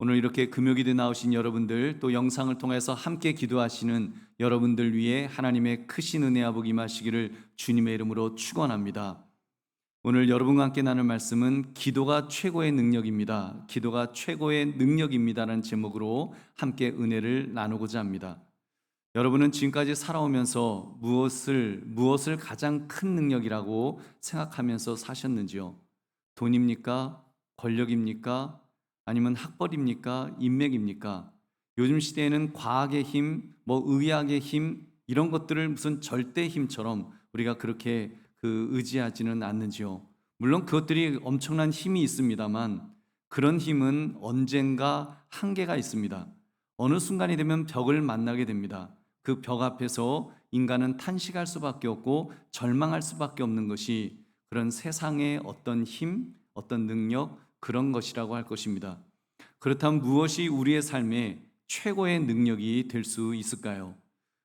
오늘 이렇게 금요기도 나오신 여러분들, 또 영상을 통해서 함께 기도하시는 여러분들 위해 하나님의 크신 은혜와 복이 임하시기를 주님의 이름으로 축원합니다. 오늘 여러분과 함께 나눌 말씀은 기도가 최고의 능력입니다. 기도가 최고의 능력입니다라는 제목으로 함께 은혜를 나누고자 합니다. 여러분은 지금까지 살아오면서 무엇을 가장 큰 능력이라고 생각하면서 사셨는지요? 돈입니까? 권력입니까? 아니면 학벌입니까? 인맥입니까? 요즘 시대에는 과학의 힘, 의학의 힘, 이런 것들을 무슨 절대 힘처럼 우리가 그렇게 의지하지는 않는지요. 물론 그것들이 엄청난 힘이 있습니다만 그런 힘은 언젠가 한계가 있습니다. 어느 순간이 되면 벽을 만나게 됩니다. 그 벽 앞에서 인간은 탄식할 수밖에 없고 절망할 수밖에 없는 것이 그런 세상의 어떤 힘, 어떤 능력, 그런 것이라고 할 것입니다. 그렇다면 무엇이 우리의 삶에 최고의 능력이 될 수 있을까요?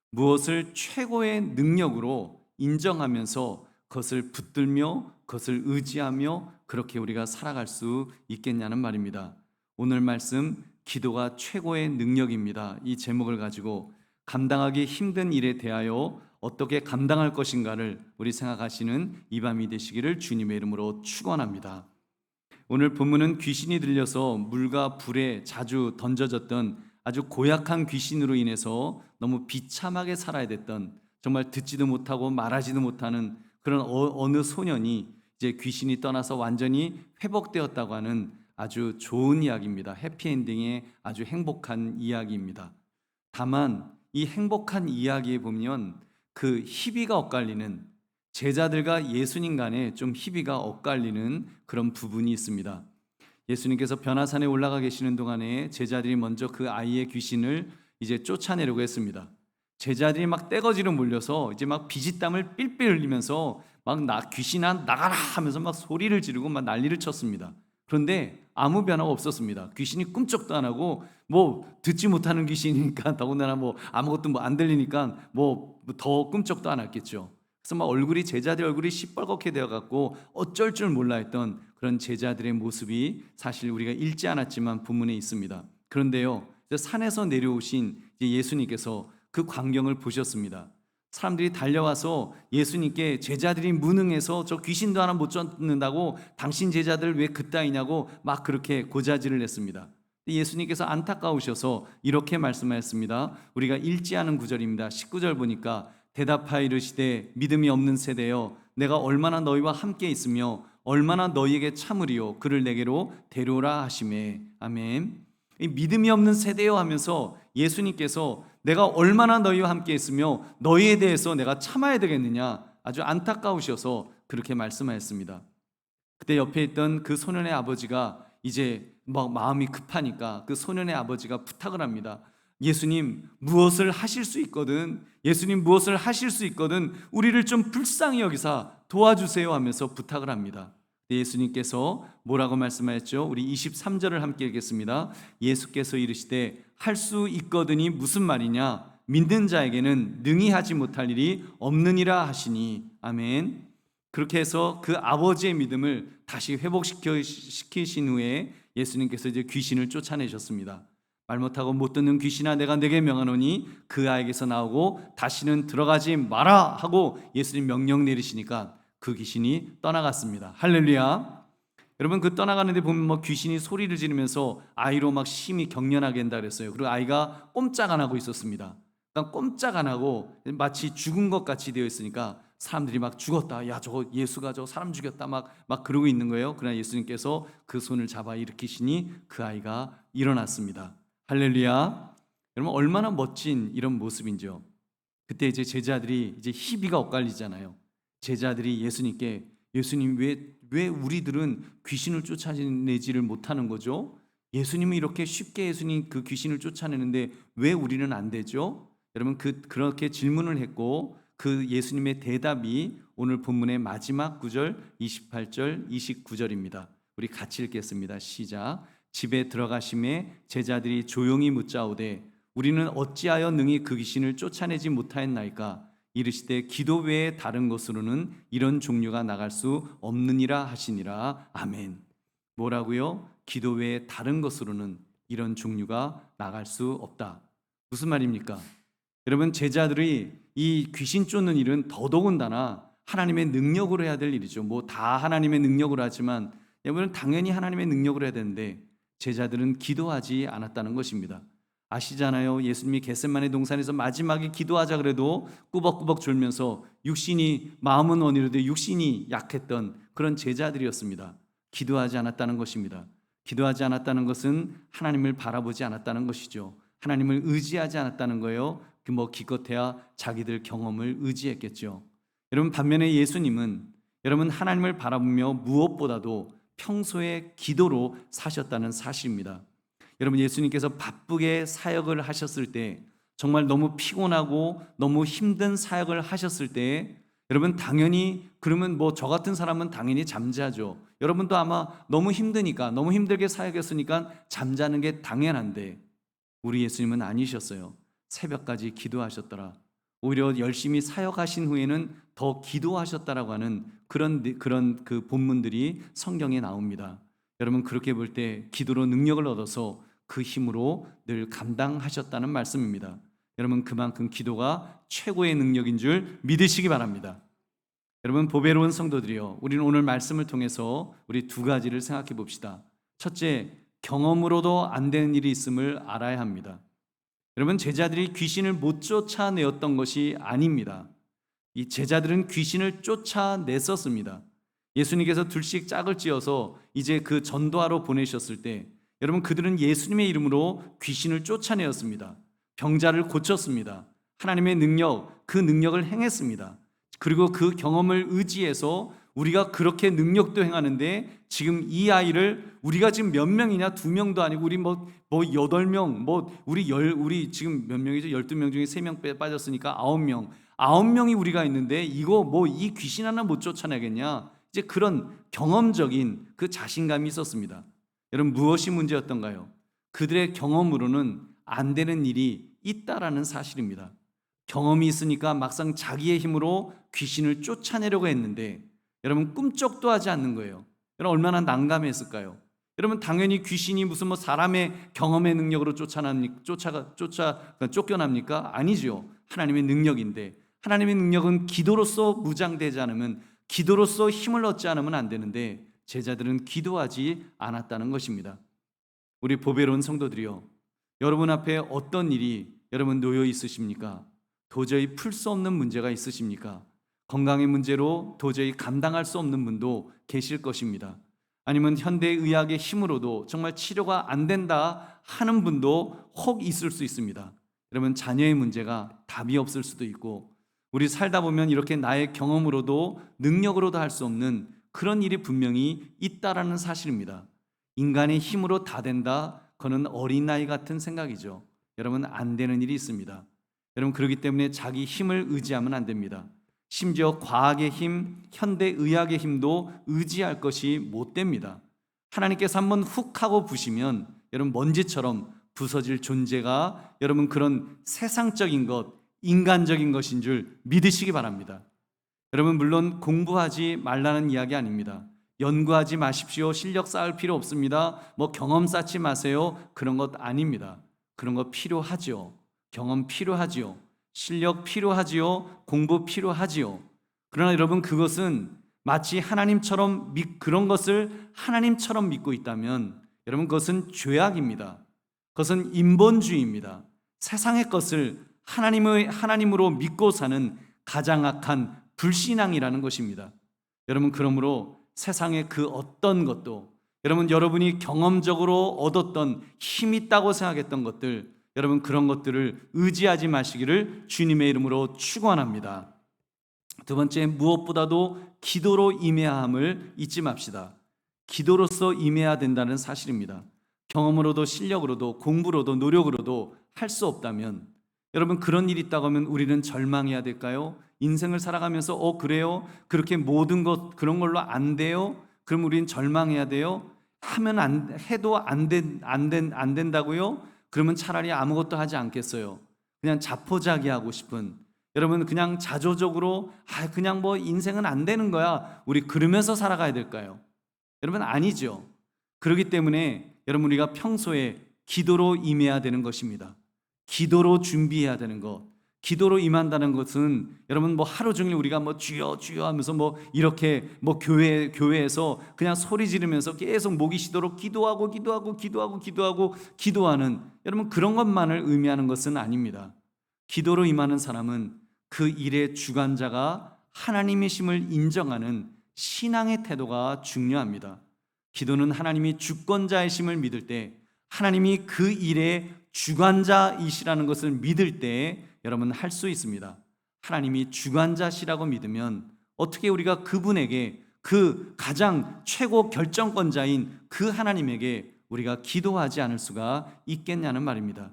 무엇을 최고의 능력으로 인정하면서 그것을 붙들며 그것을 의지하며 그렇게 우리가 살아갈 수 있겠냐는 말입니다. 오늘 말씀 기도가 최고의 능력입니다. 이 제목을 가지고 감당하기 힘든 일에 대하여 어떻게 감당할 것인가를 우리 생각하시는 이 밤이 되시기를 주님의 이름으로 축원합니다. 오늘 본문은 귀신이 들려서 물과 불에 자주 던져졌던 아주 고약한 귀신으로 인해서 너무 비참하게 살아야 됐던, 정말 듣지도 못하고 말하지도 못하는 그런 어느 소년이 이제 귀신이 떠나서 완전히 회복되었다고 하는 아주 좋은 이야기입니다. 해피엔딩의 아주 행복한 이야기입니다. 다만 이 행복한 이야기에 보면 그 희비가 엇갈리는, 제자들과 예수님 간에 좀 희비가 엇갈리는 그런 부분이 있습니다. 예수님께서 변화산에 올라가 계시는 동안에 제자들이 먼저 그 아이의 귀신을 이제 쫓아내려고 했습니다. 제자들이 막 떼거지로 몰려서 이제 막 비지땀을 삘삘 흘리면서 귀신아 나가라 하면서 막 소리를 지르고 막 난리를 쳤습니다. 그런데 아무 변화가 없었습니다. 귀신이 꿈쩍도 안 하고, 듣지 못하는 귀신이니까 더군다나 아무것도 안 들리니까 더 꿈쩍도 안 했겠죠. 그래서 막 제자들의 얼굴이 시뻘겋게 되어 갖고 어쩔 줄 몰라 했던 그런 제자들의 모습이 사실 우리가 읽지 않았지만 본문에 있습니다. 그런데요, 산에서 내려오신 예수님께서 그 광경을 보셨습니다. 사람들이 달려와서 예수님께 제자들이 무능해서 저 귀신도 하나 못 쫓는다고 당신 제자들 왜 그따위냐고 막 그렇게 고자질을 했습니다. 예수님께서 안타까우셔서 이렇게 말씀하셨습니다. 우리가 읽지 않은 구절입니다. 19절 보니까 대답하여 이르시되 믿음이 없는 세대여 내가 얼마나 너희와 함께 있으며 얼마나 너희에게 참으리요 그를 내게로 데려오라 하시매. 아멘. 이 믿음이 없는 세대여 하면서 예수님께서 내가 얼마나 너희와 함께 있으며 너희에 대해서 내가 참아야 되겠느냐, 아주 안타까우셔서 그렇게 말씀하셨습니다. 그때 옆에 있던 그 소년의 아버지가 이제 마음이 급하니까 그 소년의 아버지가 부탁을 합니다. 예수님 무엇을 하실 수 있거든, 예수님 무엇을 하실 수 있거든 우리를 좀 불쌍히 여기사 도와주세요 하면서 부탁을 합니다. 예수님께서 뭐라고 말씀하셨죠? 우리 23절을 함께 읽겠습니다. 예수께서 이르시되 할 수 있거든이 무슨 말이냐, 믿는 자에게는 능히 하지 못할 일이 없느니라 하시니. 아멘. 그렇게 해서 그 아버지의 믿음을 다시 회복시키신 후에 예수님께서 이제 귀신을 쫓아내셨습니다. 말 못하고 못 듣는 귀신아 내가 내게 명하노니 그 아이에게서 나오고 다시는 들어가지 마라 하고 예수님 명령 내리시니까 그 귀신이 떠나갔습니다. 할렐루야. 여러분 그 떠나가는데 보면 귀신이 소리를 지르면서 아이로 막 심히 경련하게 한다 그랬어요. 그리고 아이가 꼼짝 안 하고 있었습니다. 그러니까 꼼짝 안 하고 마치 죽은 것 같이 되어 있으니까 사람들이 막 죽었다, 야 저거 예수가 저 사람 죽였다 막 그러고 있는 거예요. 그러나 예수님께서 그 손을 잡아 일으키시니 그 아이가 일어났습니다. 할렐루야. 여러분 얼마나 멋진 이런 모습인지요. 그때 이제 제자들이 이제 희비가 엇갈리잖아요. 제자들이 예수님께 예수님 왜 우리들은 귀신을 쫓아내지를 못하는 거죠? 예수님은 이렇게 쉽게 예수님 그 귀신을 쫓아내는데 왜 우리는 안 되죠? 여러분 그렇게 질문을 했고 그 예수님의 대답이 오늘 본문의 마지막 구절 28절 29절입니다. 우리 같이 읽겠습니다. 시작. 집에 들어가심에 제자들이 조용히 묻자오되 우리는 어찌하여 능히 그 귀신을 쫓아내지 못하였나이까? 이르시되 기도 외에 다른 것으로는 이런 종류가 나갈 수 없느니라 하시니라. 아멘. 뭐라고요? 기도 외에 다른 것으로는 이런 종류가 나갈 수 없다. 무슨 말입니까? 여러분, 제자들이 이 귀신 쫓는 일은 더더군다나 하나님의 능력으로 해야 될 일이죠. 뭐 다 하나님의 능력으로 하지만 여러분, 당연히 하나님의 능력으로 해야 되는데 제자들은 기도하지 않았다는 것입니다. 아시잖아요. 예수님이 겟세마네 동산에서 마지막에 기도하자 그래도 꾸벅꾸벅 졸면서 육신이, 마음은 원이로되 육신이 약했던 그런 제자들이었습니다. 기도하지 않았다는 것입니다. 기도하지 않았다는 것은 하나님을 바라보지 않았다는 것이죠. 하나님을 의지하지 않았다는 거예요. 기껏해야 자기들 경험을 의지했겠죠. 여러분, 반면에 예수님은 여러분 하나님을 바라보며 무엇보다도 평소에 기도로 사셨다는 사실입니다. 여러분, 예수님께서 바쁘게 사역을 하셨을 때, 정말 너무 피곤하고 너무 힘든 사역을 하셨을 때, 여러분 당연히, 그러면 뭐 저 같은 사람은 당연히 잠자죠. 여러분도 아마 너무 힘드니까, 너무 힘들게 사역했으니까 잠자는 게 당연한데 우리 예수님은 아니셨어요. 새벽까지 기도하셨더라. 오히려 열심히 사역하신 후에는 더 기도하셨다라고 하는 그런 그 본문들이 성경에 나옵니다. 여러분, 그렇게 볼 때 기도로 능력을 얻어서 그 힘으로 늘 감당하셨다는 말씀입니다. 여러분, 그만큼 기도가 최고의 능력인 줄 믿으시기 바랍니다. 여러분, 보배로운 성도들이요, 우리는 오늘 말씀을 통해서 우리 두 가지를 생각해 봅시다. 첫째, 경험으로도 안 되는 일이 있음을 알아야 합니다. 여러분, 제자들이 귀신을 못 쫓아내었던 것이 아닙니다. 이 제자들은 귀신을 쫓아냈었습니다. 예수님께서 둘씩 짝을 지어서 이제 그 전도하러 보내셨을 때, 여러분, 그들은 예수님의 이름으로 귀신을 쫓아내었습니다. 병자를 고쳤습니다. 하나님의 능력, 그 능력을 행했습니다. 그리고 그 경험을 의지해서 우리가 그렇게 능력도 행하는데, 지금 이 아이를 우리가 지금 몇 명이냐? 2명도 아니고 우리 뭐 8명, 우리 지금 몇 명이죠? 12명 중에 3명 빠졌으니까 9명. 9명이 우리가 있는데 이거 뭐 이 귀신 하나 못 쫓아내겠냐? 이제 그런 경험적인 그 자신감이 있었습니다. 여러분, 무엇이 문제였던가요? 그들의 경험으로는 안 되는 일이 있다라는 사실입니다. 경험이 있으니까 막상 자기의 힘으로 귀신을 쫓아내려고 했는데, 여러분, 꿈쩍도 하지 않는 거예요. 여러분, 얼마나 난감했을까요? 여러분, 당연히 귀신이 무슨 뭐 사람의 경험의 능력으로 쫓겨납니까? 아니죠. 하나님의 능력인데, 하나님의 능력은 기도로서 무장되지 않으면, 기도로서 힘을 얻지 않으면 안 되는데 제자들은 기도하지 않았다는 것입니다. 우리 보배로운 성도들이요, 여러분 앞에 어떤 일이 여러분 놓여 있으십니까? 도저히 풀 수 없는 문제가 있으십니까? 건강의 문제로 도저히 감당할 수 없는 분도 계실 것입니다. 아니면 현대의학의 힘으로도 정말 치료가 안 된다 하는 분도 혹 있을 수 있습니다. 여러분, 자녀의 문제가 답이 없을 수도 있고, 우리 살다 보면 이렇게 나의 경험으로도 능력으로도 할 수 없는 그런 일이 분명히 있다라는 사실입니다. 인간의 힘으로 다 된다, 그거는 어린아이 같은 생각이죠. 여러분, 안 되는 일이 있습니다. 여러분, 그렇기 때문에 자기 힘을 의지하면 안 됩니다. 심지어 과학의 힘, 현대의학의 힘도 의지할 것이 못 됩니다. 하나님께서 한번 훅 하고 부시면 여러분, 먼지처럼 부서질 존재가 여러분 그런 세상적인 것, 인간적인 것인 줄 믿으시기 바랍니다. 여러분, 물론 공부하지 말라는 이야기 아닙니다. 연구하지 마십시오. 실력 쌓을 필요 없습니다. 뭐 경험 쌓지 마세요. 그런 것 아닙니다. 그런 거 필요하죠. 경험 필요하지요. 실력 필요하지요. 공부 필요하지요. 그러나 여러분, 그것은 마치 하나님처럼 그런 것을 하나님처럼 믿고 있다면 여러분, 그것은 죄악입니다. 그것은 인본주의입니다. 세상의 것을 하나님으로 믿고 사는 가장 악한 불신앙이라는 것입니다. 여러분, 그러므로 세상의 그 어떤 것도, 여러분이 경험적으로 얻었던 힘 있다고 생각했던 것들, 여러분 그런 것들을 의지하지 마시기를 주님의 이름으로 축원합니다. 두 번째, 무엇보다도 기도로 임해야 함을 잊지 맙시다. 기도로서 임해야 된다는 사실입니다. 경험으로도 실력으로도 공부로도 노력으로도 할 수 없다면, 여러분, 그런 일이 있다고 하면 우리는 절망해야 될까요? 인생을 살아가면서 그래요? 그렇게 모든 것 그런 걸로 안 돼요? 그럼 우리는 절망해야 돼요? 해도 안 된다고요? 그러면 차라리 아무것도 하지 않겠어요. 그냥 자포자기하고 싶은, 여러분 그냥 자조적으로 그냥 뭐 인생은 안 되는 거야, 우리 그러면서 살아가야 될까요? 여러분, 아니죠. 그렇기 때문에 여러분, 우리가 평소에 기도로 임해야 되는 것입니다. 기도로 준비해야 되는 것. 기도로 임한다는 것은 여러분 뭐 하루 종일 우리가 뭐 주여 주여 하면서 뭐 이렇게 뭐 교회에서 그냥 소리 지르면서 계속 목이 쉬도록 기도하는 여러분 그런 것만을 의미하는 것은 아닙니다. 기도로 임하는 사람은 그 일의 주관자가 하나님이심을 인정하는 신앙의 태도가 중요합니다. 기도는 하나님이 주권자이심을 믿을 때, 하나님이 그 일의 주관자이시라는 것을 믿을 때 여러분 할 수 있습니다. 하나님이 주관자시라고 믿으면 어떻게 우리가 그분에게, 그 가장 최고 결정권자인 그 하나님에게 우리가 기도하지 않을 수가 있겠냐는 말입니다.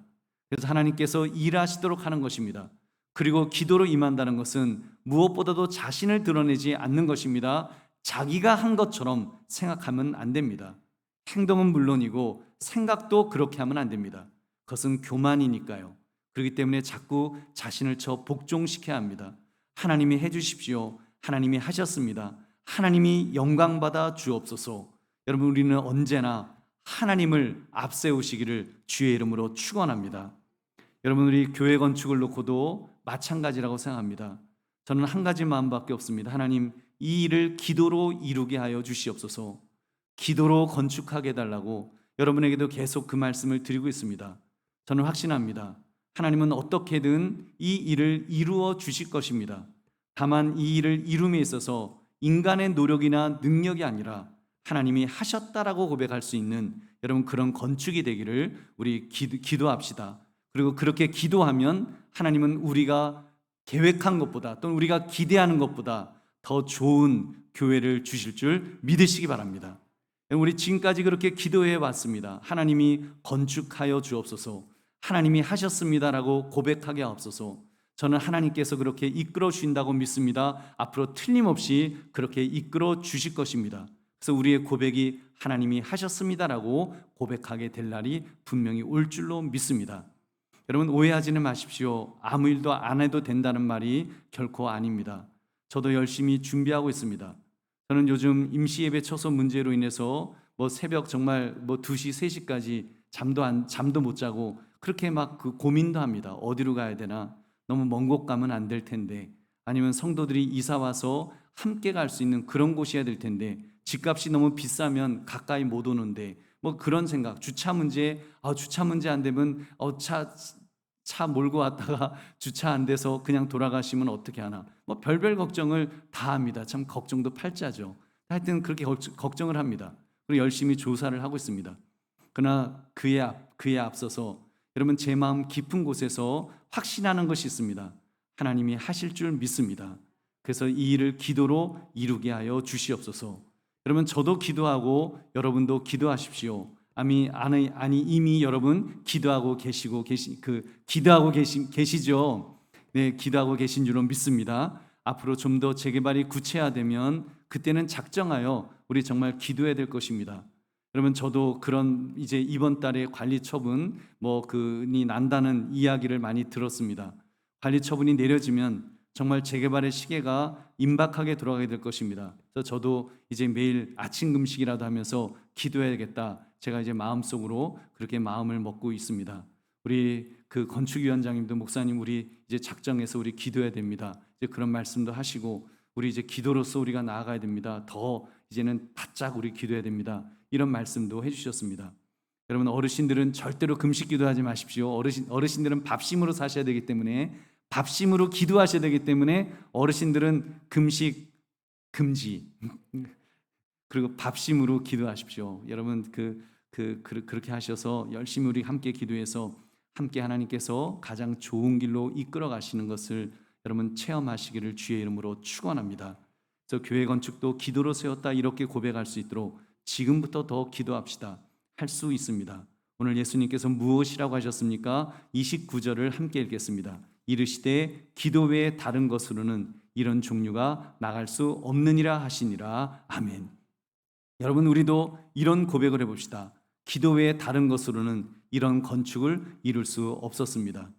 그래서 하나님께서 일하시도록 하는 것입니다. 그리고 기도로 임한다는 것은 무엇보다도 자신을 드러내지 않는 것입니다. 자기가 한 것처럼 생각하면 안 됩니다. 행동은 물론이고 생각도 그렇게 하면 안 됩니다. 그것은 교만이니까요. 그렇기 때문에 자꾸 자신을 복종시켜야 합니다. 하나님이 해주십시오. 하나님이 하셨습니다. 하나님이 영광받아 주옵소서. 여러분 우리는 언제나 하나님을 앞세우시기를 주의 이름으로 축원합니다. 여러분 우리 교회 건축을 놓고도 마찬가지라고 생각합니다. 저는 한 가지 마음밖에 없습니다. 하나님 이 일을 기도로 이루게 하여 주시옵소서. 기도로 건축하게 해달라고 여러분에게도 계속 그 말씀을 드리고 있습니다. 저는 확신합니다. 하나님은 어떻게든 이 일을 이루어 주실 것입니다. 다만 이 일을 이룸에 있어서 인간의 노력이나 능력이 아니라 하나님이 하셨다라고 고백할 수 있는 여러분 그런 건축이 되기를 우리 기도합시다. 그리고 그렇게 기도하면 하나님은 우리가 계획한 것보다 또는 우리가 기대하는 것보다 더 좋은 교회를 주실 줄 믿으시기 바랍니다. 우리 지금까지 그렇게 기도해 왔습니다. 하나님이 건축하여 주옵소서. 하나님이 하셨습니다라고 고백하게 하옵소서. 저는 하나님께서 그렇게 이끌어 주신다고 믿습니다. 앞으로 틀림없이 그렇게 이끌어 주실 것입니다. 그래서 우리의 고백이 하나님이 하셨습니다라고 고백하게 될 날이 분명히 올 줄로 믿습니다. 여러분 오해하지는 마십시오. 아무 일도 안 해도 된다는 말이 결코 아닙니다. 저도 열심히 준비하고 있습니다. 저는 요즘 임시예배 처소 문제로 인해서 뭐 새벽 정말 뭐 2시, 3시까지 잠도 못 자고 그렇게 막 그 고민도 합니다. 어디로 가야 되나? 너무 먼 곳 가면 안 될 텐데, 아니면 성도들이 이사 와서 함께 갈 수 있는 그런 곳이어야 될 텐데, 집값이 너무 비싸면 가까이 못 오는데, 뭐 그런 생각. 주차 문제 안 되면 차 몰고 왔다가 주차 안 돼서 그냥 돌아가시면 어떻게 하나? 뭐 별별 걱정을 다 합니다. 참 걱정도 팔자죠. 하여튼 그렇게 걱정을 합니다. 그리고 열심히 조사를 하고 있습니다. 그러나 그에 앞서서 여러분 제 마음 깊은 곳에서 확신하는 것이 있습니다. 하나님이 하실 줄 믿습니다. 그래서 이 일을 기도로 이루게 하여 주시옵소서. 여러분 저도 기도하고 여러분도 기도하십시오. 아니 이미 여러분 기도하고 계시죠. 네, 기도하고 계신 줄로 믿습니다. 앞으로 좀 더 재개발이 구체화되면 그때는 작정하여 우리 정말 기도해야 될 것입니다. 여러분 저도 그런 이제 이번 달에 관리 처분 그니 난다는 이야기를 많이 들었습니다. 관리 처분이 내려지면 정말 재개발의 시계가 임박하게 돌아가게 될 것입니다. 그래서 저도 이제 매일 아침 금식이라도 하면서 기도해야겠다. 제가 이제 마음속으로 그렇게 마음을 먹고 있습니다. 우리 그 건축위원장님도 목사님 우리 이제 작정해서 우리 기도해야 됩니다. 이제 그런 말씀도 하시고 우리 이제 기도로서 우리가 나아가야 됩니다. 더 이제는 바짝 우리 기도해야 됩니다. 이런 말씀도 해주셨습니다. 여러분 어르신들은 절대로 금식 기도하지 마십시오. 어르신들은 밥심으로 사셔야 되기 때문에 밥심으로 기도하셔야 되기 때문에 어르신들은 금식 금지 그리고 밥심으로 기도하십시오. 여러분 그렇게 하셔서 열심히 우리 함께 기도해서 함께 하나님께서 가장 좋은 길로 이끌어 가시는 것을 여러분 체험하시기를 주의 이름으로 축원합니다. 그래서 교회 건축도 기도로 세웠다 이렇게 고백할 수 있도록 지금부터 더 기도합시다. 할 수 있습니다. 오늘 예수님께서 무엇이라고 하셨습니까? 29절을 함께 읽겠습니다. 이르시되 기도 외에 다른 것으로는 이런 종류가 나갈 수 없느니라 하시니라. 아멘. 여러분 우리도 이런 고백을 해봅시다. 기도 외에 다른 것으로는 이런 건축을 이룰 수 없었습니다.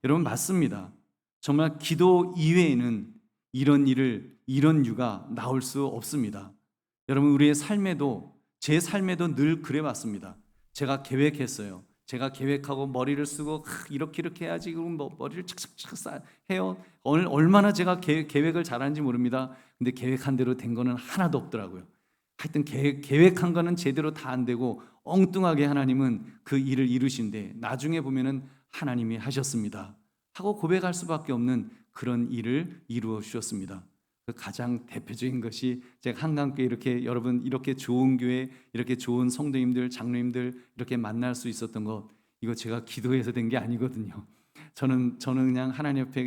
여러분 맞습니다. 정말 기도 이외에는 이런 유가 나올 수 없습니다. 여러분 우리의 삶에도 제 삶에도 늘 그래왔습니다. 제가 계획했어요. 제가 계획하고 머리를 쓰고 이렇게 해야지 그럼 뭐 머리를 착착착 해요. 얼마나 제가 계획을 잘하는지 모릅니다. 근데 계획한 대로 된 거는 하나도 없더라고요. 하여튼 계획한 거는 제대로 다 안 되고 엉뚱하게 하나님은 그 일을 이루신데 나중에 보면은 하나님이 하셨습니다 하고 고백할 수밖에 없는 그런 일을 이루어 주셨습니다. 그 가장 대표적인 것이 제가 한강교회 이렇게 여러분 이렇게 좋은 교회 이렇게 좋은 성도님들 장로님들 이렇게 만날 수 있었던 것, 이거 제가 기도해서 된 게 아니거든요. 저는 그냥 하나님 옆에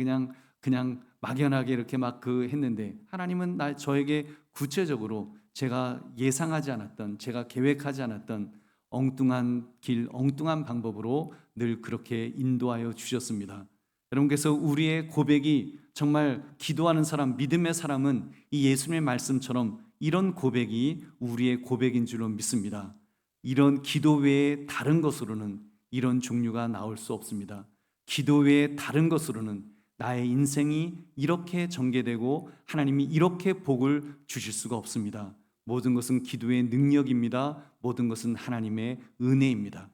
그냥 막연하게 이렇게 막 했는데 하나님은 저에게 구체적으로 제가 예상하지 않았던, 제가 계획하지 않았던 엉뚱한 길, 엉뚱한 방법으로 늘 그렇게 인도하여 주셨습니다. 여러분께서 우리의 고백이 정말 기도하는 사람, 믿음의 사람은 이 예수님의 말씀처럼 이런 고백이 우리의 고백인 줄로 믿습니다. 이런 기도 외에 다른 것으로는 이런 종류가 나올 수 없습니다. 기도 외에 다른 것으로는 나의 인생이 이렇게 전개되고 하나님이 이렇게 복을 주실 수가 없습니다. 모든 것은 기도의 능력입니다. 모든 것은 하나님의 은혜입니다.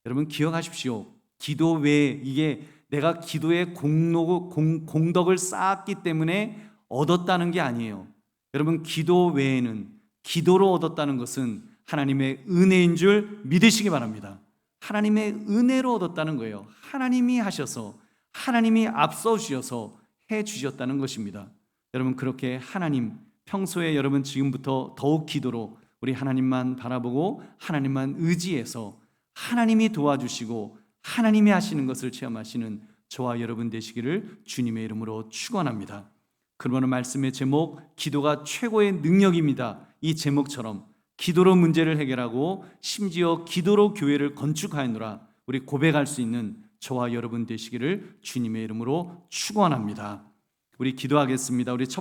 여러분 기억하십시오. 기도 외에 이게 내가 기도의 공덕을 쌓았기 때문에 얻었다는 게 아니에요. 여러분 기도 외에는, 기도로 얻었다는 것은 하나님의 은혜인 줄 믿으시기 바랍니다. 하나님의 은혜로 얻었다는 거예요. 하나님이 하셔서, 하나님이 앞서 주셔서 해 주셨다는 것입니다. 여러분 그렇게 하나님, 평소에 여러분 지금부터 더욱 기도로 우리 하나님만 바라보고 하나님만 의지해서 하나님이 도와주시고 하나님이 하시는 것을 체험하시는 저와 여러분 되시기를 주님의 이름으로 축원합니다. 그러므로 말씀의 제목, 기도가 최고의 능력입니다. 이 제목처럼 기도로 문제를 해결하고 심지어 기도로 교회를 건축하였노라, 우리 고백할 수 있는 저와 여러분 되시기를 주님의 이름으로 축원합니다. 우리 기도하겠습니다. 우리 첫